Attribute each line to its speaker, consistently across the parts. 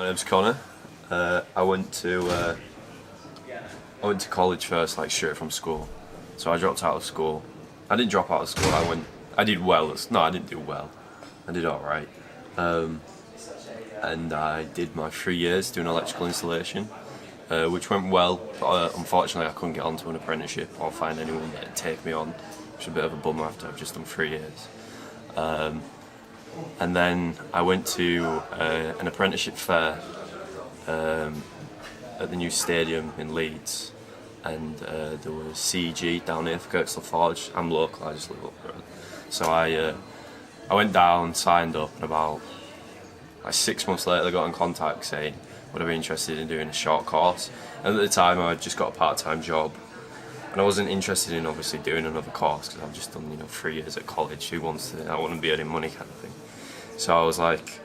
Speaker 1: My name's Connor. I went to college first, like straight from school. So I dropped out of school. I didn't drop out of school. I did well. No, I didn't do well. I did all right. And I did my 3 years doing electrical installation, which went well. But unfortunately, I couldn't get onto an apprenticeship or find anyone that'd take me on, which was a bit of a bummer after I've just done 3 years. And then I went to an apprenticeship fair at the new stadium in Leeds, and there was CEG down here for Kirkstall Forge. I'm local, I just live up the road. So I went down, signed up, and about 6 months later they got in contact saying would I be interested in doing a short course. And at the time I'd just got a part-time job, and I wasn't interested in obviously doing another course because I've just done 3 years at college. Who wants to? I want to be earning money kind of thing. So I was like,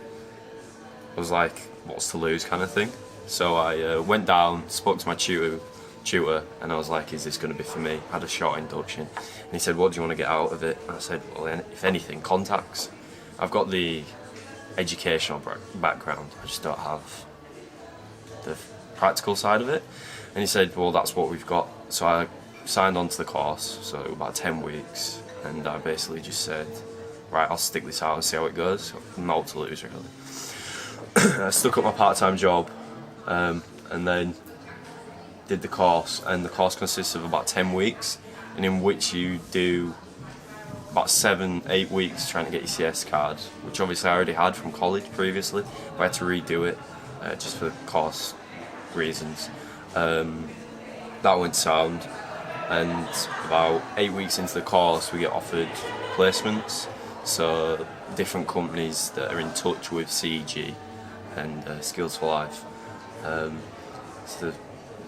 Speaker 1: what's to lose kind of thing. So I went down, spoke to my tutor, and I was like, is this going to be for me? I had a short induction, and he said, what do you want to get out of it? And I said, well, if anything, contacts. I've got the educational background, I just don't have the practical side of it. And he said, well, that's what we've got. So I signed on to the course, so about 10 weeks, and I basically just said, right, I'll stick this out and see how it goes. Not to lose, really. I stuck up my part-time job, and then did the course, and the course consists of about 10 weeks, and in which you do about 7-8 weeks trying to get your CS card, which obviously I already had from college previously, but I had to redo it just for course reasons. That went sound, and about 8 weeks into the course we get offered placements. So different companies that are in touch with CEG and Skills for Life. So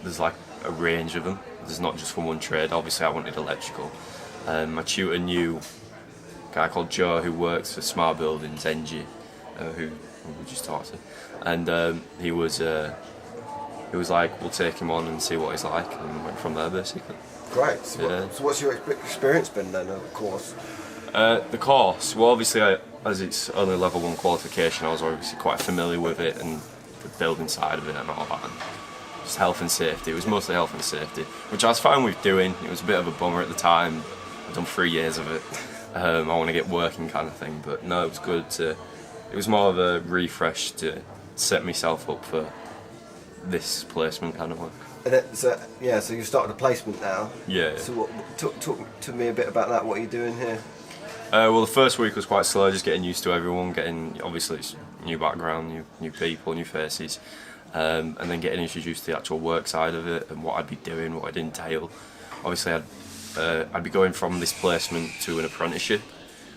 Speaker 1: there's like a range of them. There's not just from one trade. Obviously I wanted electrical. My tutor knew a guy called Joe who works for Smart Buildings, Engie, who we just talked to, and he was like, we'll take him on and see what he's like, and went from there basically.
Speaker 2: Great. So what's your experience been then of the course?
Speaker 1: The course, well obviously as it's only level 1 qualification, I was obviously quite familiar with it and the building side of it and all that, and just health and safety. It was mostly health and safety, which I was fine with doing. It was a bit of a bummer at the time. I'd done 3 years of it. I want to get working kind of thing, but no, it was good it was more of a refresh to set myself up for this placement kind of work.
Speaker 2: So you started a placement now.
Speaker 1: Yeah.
Speaker 2: So talk to me a bit about that. What are you doing here?
Speaker 1: Well, the first week was quite slow, just getting used to everyone, obviously it's new background, new people, new faces, and then getting introduced to the actual work side of it and what I'd be doing, what I'd entail. Obviously I'd be going from this placement to an apprenticeship,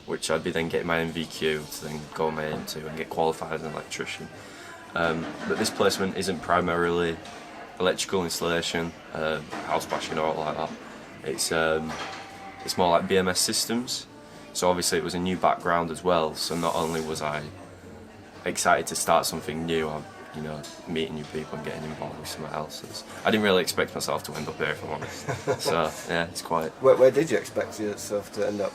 Speaker 1: which I'd be then getting my NVQ to then go my into and get qualified as an electrician. But this placement isn't primarily electrical installation, house bashing or all like that. It's more like BMS systems. So obviously it was a new background as well, so not only was I excited to start something new, meeting new people and getting involved with something else. I didn't really expect myself to end up here, if I'm honest. So yeah, it's quite...
Speaker 2: Where did you expect yourself to end up?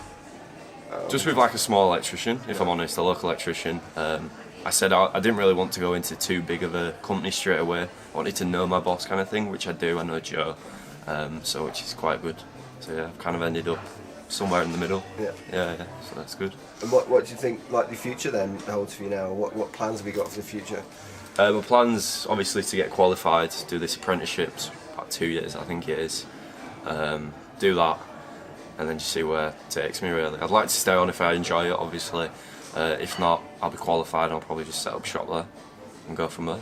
Speaker 1: Just with like a small electrician, if I'm honest, a local electrician. I said I didn't really want to go into too big of a company straight away. I wanted to know my boss kind of thing, which I do. I know Joe, so which is quite good. So yeah, I've kind of ended up somewhere in the middle. Yeah. So that's good.
Speaker 2: And what do you think like the future then holds for you now? What plans have you got for the future?
Speaker 1: My plans obviously to get qualified, do this apprenticeship, about 2 years I think it is. Do that, and then just see where it takes me really. I'd like to stay on if I enjoy it, obviously. If not, I'll be qualified and I'll probably just set up shop there and go from there.